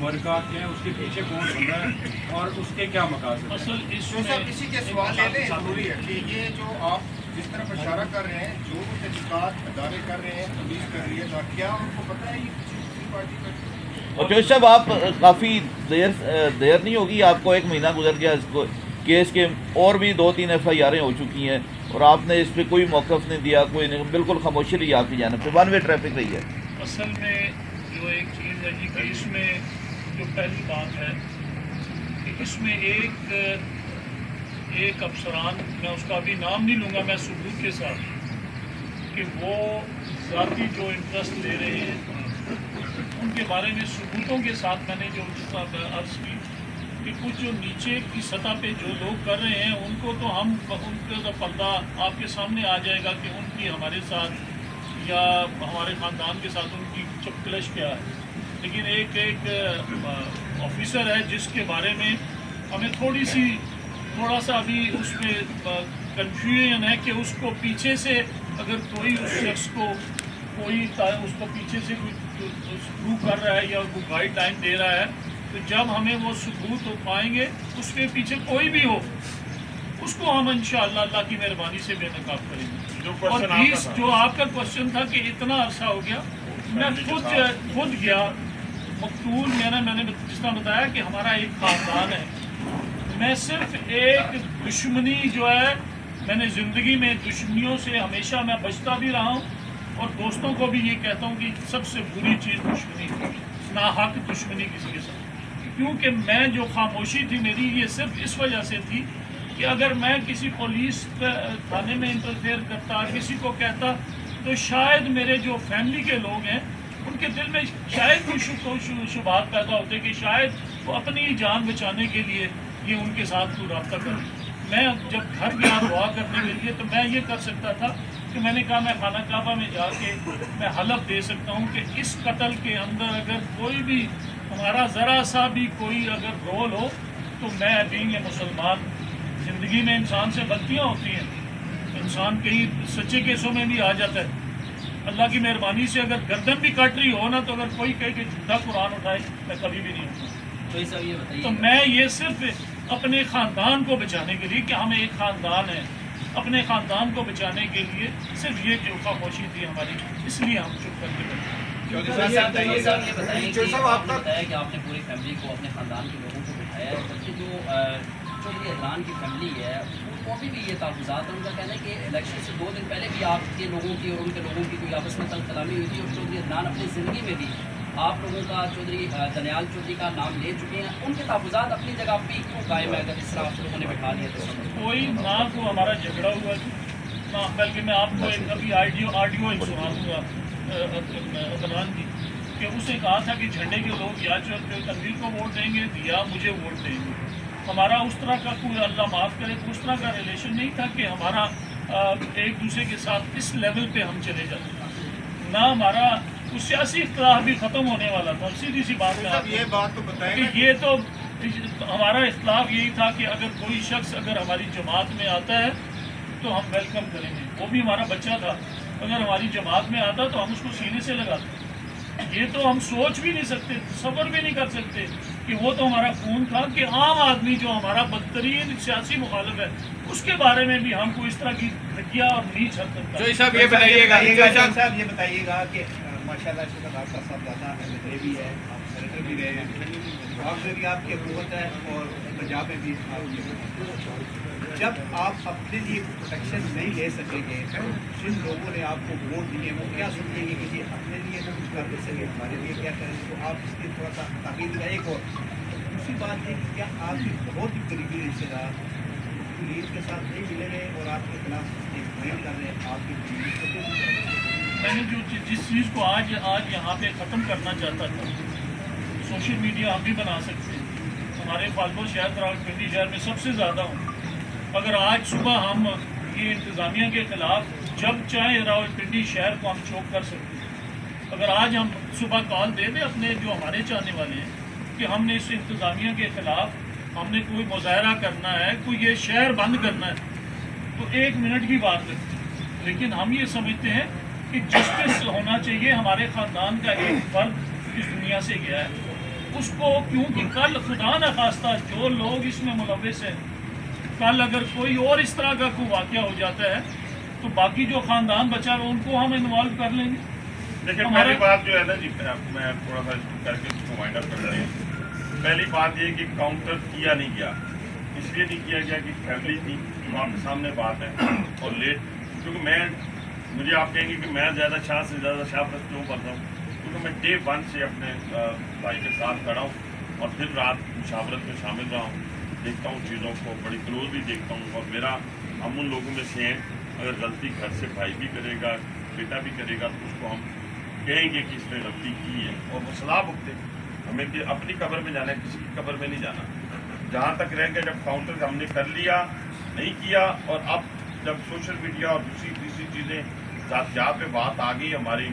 محرکات کیا ہیں، اس کے پیچھے کون بن رہا ہے اور اس کے کیا مقاصد ہیں؟ کسی کے سوال لینے ضروری ہے کہ یہ جو آپ جس طرف اشارہ کر رہے ہیں، جو تحقیقات ادارے کر رہے ہیں، پولیس کر رہی ہے، تو کیا ان کو پتہ ہے یہ کسی پارٹی کا؟ اور جوش صاحب آپ کافی دیر نہیں ہوگی، آپ کو 1 مہینہ گزر گیا اس کو کیس کے، اور بھی 2-3 FIR ہو چکی ہیں اور آپ نے اس پہ کوئی موقف نہیں دیا، کوئی نہیں، بالکل خاموشی رہی آپ کی جانب سے، 1 وے ٹریفک رہی ہے۔ اصل میں جو ایک چیز ہے جی کہ اس میں جو پہلی بات ہے کہ اس میں ایک افسران، میں اس کا ابھی نام نہیں لوں گا، میں ثبوت کے ساتھ، کہ وہ ذاتی جو انٹرسٹ لے رہے ہیں ان کے بارے میں ثبوتوں کے ساتھ میں نے جو عرض کی کہ کچھ جو نیچے کی سطح پہ جو لوگ کر رہے ہیں ان کو تو ان کا تو پردہ آپ کے سامنے آ جائے گا کہ ان کی ہمارے ساتھ یا ہمارے خاندان کے ساتھ ان کی چپکلش کیا ہے، لیکن ایک آفیسر ہے جس کے بارے میں ہمیں تھوڑا سا ابھی اس میں کنفیوژن ہے کہ اس کو پیچھے سے اگر کوئی اس شخص کو اس کو پیچھے سے کوئی شروع کر رہا ہے یا وہ گائیڈ لائن دے رہا ہے، تو جب ہمیں وہ ثبوت ہو پائیں گے اس کے پیچھے کوئی بھی ہو اس کو ہم انشاءاللہ اللہ کی مہربانی سے بے نقاب کریں گے۔ اور جو آپ کا کوشچن تھا کہ اتنا عرصہ ہو گیا، میں خود گیا مقتول، میں نے جس طرح بتایا کہ ہمارا ایک خاندان ہے، میں صرف ایک دشمنی جو ہے، میں نے زندگی میں دشمنیوں سے ہمیشہ میں بچتا بھی رہا ہوں اور دوستوں کو بھی یہ کہتا ہوں کہ سب سے بری چیز دشمنی ہے، ناحق دشمنی کسی کے ساتھ، کیونکہ میں جو خاموشی تھی میری یہ صرف اس وجہ سے تھی کہ اگر میں کسی پولیس تھانے میں انٹرفیئر کرتا، کسی کو کہتا، تو شاید میرے جو فیملی کے لوگ ہیں ان کے دل میں شاید کوئی شبہات پیدا ہوتے کہ شاید وہ اپنی جان بچانے کے لیے یہ ان کے ساتھ کوئی رابطہ کرے۔ میں جب گھر گیا دعا کرنے کے لیے تو میں یہ کر سکتا تھا کہ میں نے کہا میں خانہ کعبہ میں جا کے میں حلف دے سکتا ہوں کہ اس قتل کے اندر اگر کوئی بھی ہمارا ذرا سا بھی کوئی اگر رول ہو تو میں بینگ اے مسلمان، زندگی میں انسان سے غلطیاں ہوتی ہیں، انسان کہیں سچے کیسوں میں بھی آ جاتا ہے، اللہ کی مہربانی سے اگر گردن بھی کٹ رہی ہو نا تو اگر کوئی کہے کہ جھوٹا قرآن اٹھائے میں کبھی بھی نہیں اٹھاؤں۔ تو میں یہ صرف اپنے خاندان کو بچانے کے لیے کہ ہم ایک خاندان ہیں، اپنے خاندان کو بچانے کے لیے صرف یہ جو خاموشی تھی ہماری، اس لیے ہم چپ کر کے بیٹھے۔ یہ بتائیں کہ آپ نے پوری فیملی کو، اپنے خاندان کے لوگوں کو بٹھایا ہے، بلکہ جو چودھری عدنان کی فیملی ہے ان کو بھی یہ تحفظات ہیں، ان کا کہنا ہے کہ الیکشن سے 2 دن پہلے بھی آپ کے لوگوں کی اور ان کے لوگوں کی کوئی آپس میں تلخ کلامی ہوئی تھی، اور چودھری عدنان اپنی زندگی میں بھی آپ لوگوں کا، چودھری دنیال چودھری کا نام لے چکے ہیں، ان کے تحفظات اپنی جگہ بھی کیوں قائم ہے اگر اس طرح آپ لوگوں نے بٹھا لیا تو؟ کوئی نہ کو ہمارا جھگڑا ہوا نہ، بلکہ میں آپ کو ایک ابھی آڈیو ایک سنا دوں گا عدنان کی، کہ اسے کہا تھا کہ جھنڈے کے لوگ یا تنویر کو ووٹ دیں گے یا مجھے ووٹ دیں گے۔ ہمارا اس طرح کا کوئی اللہ معاف کرے اس طرح کا ریلیشن نہیں تھا کہ ہمارا ایک دوسرے کے ساتھ اس لیول پہ ہم چلے جاتے نہ ہمارا اس سیاسی اختلاف بھی ختم ہونے والا تھا۔ سیدھی سی بات ہے یہ بات تو بتائیں کہ یہ تو ہمارا اختلاف یہی تھا کہ اگر کوئی شخص اگر ہماری جماعت میں آتا ہے تو ہم ویلکم کریں گے، وہ بھی ہمارا بچہ تھا، اگر ہماری جماعت میں آتا تو ہم اس کو سینے سے لگاتے۔ یہ تو ہم سوچ بھی نہیں سکتے، تصور بھی نہیں کر سکتے کہ وہ تو ہمارا خون تھا کہ عام آدمی جو ہمارا بدترین سیاسی مخالف ہے اس کے بارے میں بھی ہم کو اس طرح کی گھٹیا اور نیچ حرکت کرتے۔ صاحب یہ بتائیے گا کہ ماشاءاللہ اس وقت آپ کا سب زیادہ ایم بھی ہے، آپ سینیٹر بھی رہے ہیں، آپ سے بھی آپ کی حکومت ہے اور پنجاب میں بھی آپ کی، جب آپ اپنے لیے پروٹیکشن نہیں لے سکیں گے، جن لوگوں نے آپ کو ووٹ دیے وہ کیا سمجھیں گے کہ یہ اپنے لیے وہ کچھ کر نہیں سکے، ہمارے لیے کیا کریں گے؟ تو آپ اس کی تھوڑا سا تاکید رہے گا۔ دوسری بات یہ کہ کیا آپ کے بہت ہی قریبی رشتے دار پولیس کے ساتھ نہیں ملے ہیں اور آپ کے خلاف ایک کلیم کر رہے ہیں، آپ کی میں نے جس چیز کو آج یہاں پہ ختم کرنا چاہتا تھا، سوشل میڈیا ہم بھی بنا سکتے ہیں، ہمارے فالپور شہر راولپنڈی شہر میں سب سے زیادہ ہوں، اگر آج صبح ہم یہ انتظامیہ کے خلاف جب چاہیں راولپنڈی شہر کو ہم چوک کر سکتے ہیں، اگر آج ہم صبح کال دے دیں اپنے جو ہمارے چاہنے والے ہیں کہ ہم نے اس انتظامیہ کے خلاف ہم نے کوئی مظاہرہ کرنا ہے، کوئی یہ شہر بند کرنا ہے، تو 1 منٹ کی بات کرتے ہیں، لیکن ہم یہ سمجھتے ہیں کہ جسٹس ہونا چاہیے۔ ہمارے خاندان کا ایک فرد اس دنیا سے گیا ہے، اس کو کیونکہ کل خدا نہ خواستہ جو لوگ اس میں ملوث ہیں، کل اگر کوئی اور اس طرح کا کوئی واقعہ ہو جاتا ہے تو باقی جو خاندان بچا رہا ان کو ہم انوالو کر لیں گے. لیکن پہلی بات جو ہے نا جی، میں تھوڑا سا کر کے اس کو وائنڈ اپ کر رہے ہیں. پہلی بات یہ کہ کاؤنٹر کیا نہیں گیا، اس لیے نہیں کیا گیا کہ فیملی تھی، جو آپ کے سامنے بات ہے، اور لیٹ کیونکہ مجھے آپ کہیں گے کہ میں زیادہ شاہ سے زیادہ شاپرت کیوں کرتا ہوں، کیونکہ میں ڈے 1 سے اپنے بھائی کے ساتھ کھڑا ہوں اور دن رات مشاورت میں شامل رہا ہوں، دیکھتا ہوں چیزوں کو بڑی کلوزلی دیکھتا ہوں. اور میرا ہم ان لوگوں میں سے ہیں، اگر غلطی گھر سے بھائی بھی کرے گا، بیٹا بھی کرے گا، تو اس کو ہم کہیں گے کہ اس نے غلطی کی ہے اور وہ سزا بھگتے. ہمیں کہ اپنی قبر میں جانا ہے، کسی کی قبر میں نہیں جانا. جہاں تک رہ کے جب کاؤنٹر ہم نے کر لیا نہیں کیا، اور اب جب سوشل میڈیا اور دوسری چیزیں ذاتیات پہ بات آ گئی ہماری،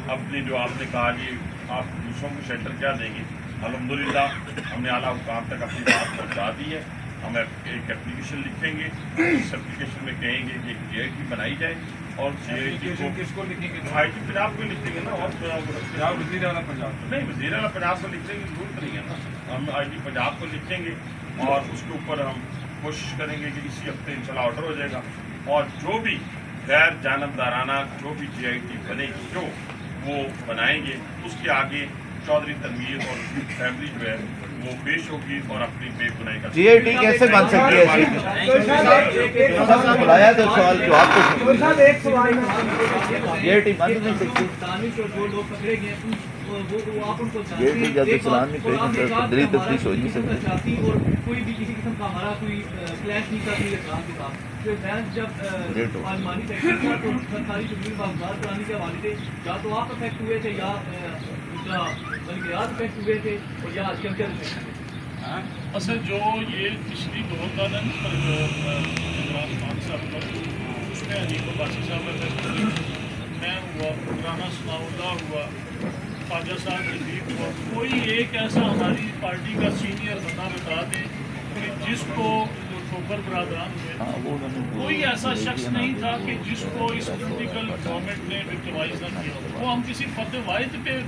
اپنی جو آپ نے کہا کہ آپ دوسروں کو شیلٹر کیا دیں گے، الحمدللہ ہم نے اعلیٰ حکام تک اپنی بات پہنچا دی ہے. ہم ایک اپلیکیشن لکھیں گے، اس اپلیکیشن میں کہیں گے کہ جے آئی ٹی بنائی جائے، اور جے آئی ٹی کس کو لکھیں گے؟ آئی ٹی پنجاب کو لکھیں گے نا، اور وزیر اعلیٰ پنجاب نہیں، وزیر اعلیٰ پنجاب کو لکھنے کی ضرورت نہیں ہے نا. ہم آئی ٹی پنجاب کو لکھیں گے اور اس کے اوپر ہم کوشش کریں گے کہ اسی ہفتے انشاءاللہ آرڈر ہو جائے گا. اور جو بھی غیر جانبدارانہ جو بھی جے آئی ٹی بنے گی، جو وہ بنائیں گے، اس کے آگے چودھری تنویر اور فیملی جو ہے وہ پیش ہوگی اور اپنی بے گناہی کا. جی آئی ٹی کیسے بن سکتی ہے؟ بلایا تو سوال جواب تو جی آئی ٹی بن نہیں سکتی. جی آئی ٹی جب چلان نہیں کوئی قدری تفتیش ہو نہیں سکتی. اور کوئی بھی کسی قسم کا ہمارا کوئی کلیش نہیں کرتی اقدام کے ساتھ. جب پارلیمانی سیکشن تھا تو سرکاری شکریہ باغبار کرانے کے حوالے سے یا تو آپ افیکٹ ہوئے تھے یا بلکہ افیکٹ ہوئے تھے اور یا کلچر افیکٹ ہوئے. اصل جو یہ پچھلی 2 سال پر جو عمران خان صاحب پر اس میں حنیف عباسی صاحب افیکٹ میں ہوا، رانا ثناء اللہ ہوا، خواجہ صاحب رفیق ہوا. کوئی ایک ایسا ہماری پارٹی کا سینئر بندہ بتا دیں کہ جس کو ٹھوکر برادران ہوئے، کوئی ایسا شخص نہیں تھا کہ جس کو اس پولیٹیکل گورنمنٹ نے وکٹمائز نہ کیا. وہ ہم کسی فرد واحد پہ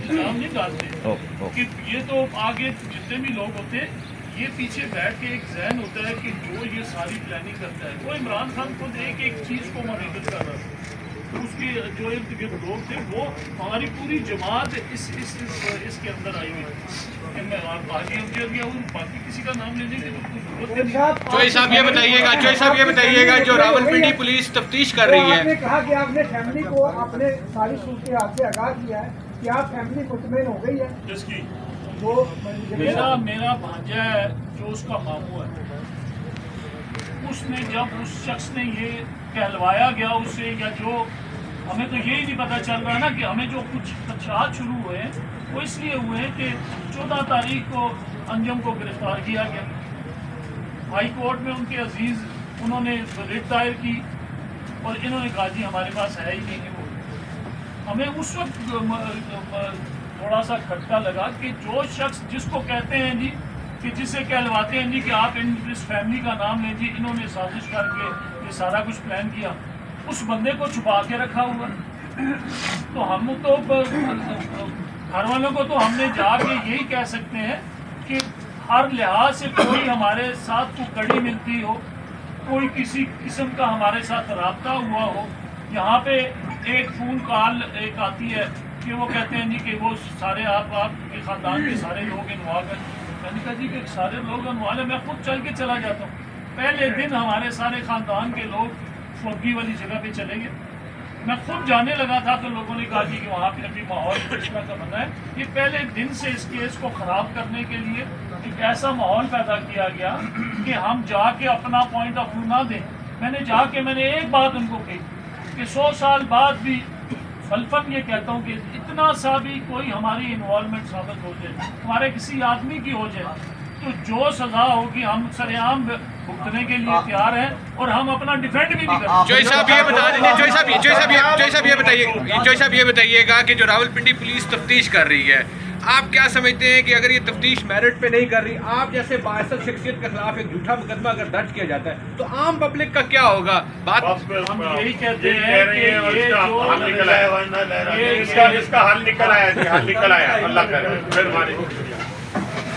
الزام نہیں ڈالتے کہ یہ تو آگے جتنے بھی لوگ ہوتے، یہ پیچھے بیٹھ کے ایک ذہن ہوتا ہے کہ جو یہ ساری پلاننگ کرتا ہے. وہ عمران خان خود ایک چیز کو مانیٹر کر رہا تھا. اس کے جو ارد گرد لوگ تھے وہ ہماری پوری جماعت اس کے اندر آئی ہوئی تھی. میں باقی باقی کسی کا نام لینے کی چوئی صاحب یہ بتائیے گا جو راولپنڈی پولیس تفتیش کر رہی ہے، آپ نے کہا کہ آپ نے فیملی کو اپنے ساری صورتحال سے آگاہ کیا ہے، کیا فیملی مطمئن ہو گئی ہے؟ جس کی وہ میرا بھانجا ہے جو اس کا ماموں ہے، اس نے جب اس شخص نے یہ کہلوایا گیا اس سے، یا جو ہمیں تو یہی نہیں پتہ چل رہا نا کہ ہمیں جو کچھ خدشات شروع ہوئے ہیں وہ اس لیے ہوئے ہیں کہ 14 تاریخ کو انجم کو گرفتار کیا گیا. ہائی کورٹ میں ان کے عزیز انہوں نے ریٹ دائر کی اور انہوں نے کہا جی ہمارے پاس ہے ہی نہیں ہے. وہ ہمیں اس وقت تھوڑا سا کھٹکا لگا کہ جو شخص جس کو کہتے ہیں جی کہ جسے کہلواتے ہیں جی کہ آپ اس فیملی کا نام لیں جی، انہوں نے سازش کر کے یہ سارا کچھ پلان کیا، اس بندے کو چھپا کے رکھا ہوا. تو ہم تو گھر والوں کو تو ہم نے جا کے یہی کہہ سکتے ہیں کہ ہر لحاظ سے کوئی ہمارے ساتھ کو کڑی ملتی ہو، کوئی کسی قسم کا ہمارے ساتھ رابطہ ہوا ہو. یہاں پہ ایک فون کال ایک آتی ہے کہ وہ کہتے ہیں جی کہ وہ سارے آپ کے خاندان کے سارے لوگ انوالو ہیں. میں نے کہا جی کہ سارے لوگ انوالو ہیں، میں خود چل کے چلا جاتا ہوں. پہلے دن ہمارے سارے خاندان کے لوگ فوگی والی جگہ پہ چلے گئے. میں خود جانے لگا تھا تو لوگوں نے کہا جی کہ وہاں پہ ابھی ماحول اس طرح کا بنا ہے. یہ پہلے دن سے اس کیس کو خراب کرنے کے لیے ایک ایسا ماحول پیدا کیا گیا کہ ہم جا کے اپنا پوائنٹ آف ویو نہ دیں. میں نے ایک بات ان کو کہی کہ 100 سال بعد بھی فلفن یہ کہتا ہوں کہ اتنا سا بھی کوئی ہماری انوالومنٹ ثابت ہو جائے، ہمارے کسی آدمی کی ہو جائے، تو جو سزا ہوگی ہم سر عام بھگتنے کے لیے تیار ہیں اور ہم اپنا ڈیفینڈ بھی نہیں کریں. چوئی صاحب یہ بتا دیجیے، چوئی صاحب یہ بتائیے گا کہ جو راولپنڈی پولیس تفتیش کر رہی ہے، آپ کیا سمجھتے ہیں کہ اگر یہ تفتیش میرٹ پہ نہیں کر رہی، آپ جیسے باعث شخصیت کے خلاف ایک جھوٹا مقدمہ اگر درج کیا جاتا ہے تو عام پبلک کا کیا ہوگا؟ بات ہم یہی کہتے ہیں کہ یہ جو اس کا حل نکل آیا، اللہ کرے، مہربانی.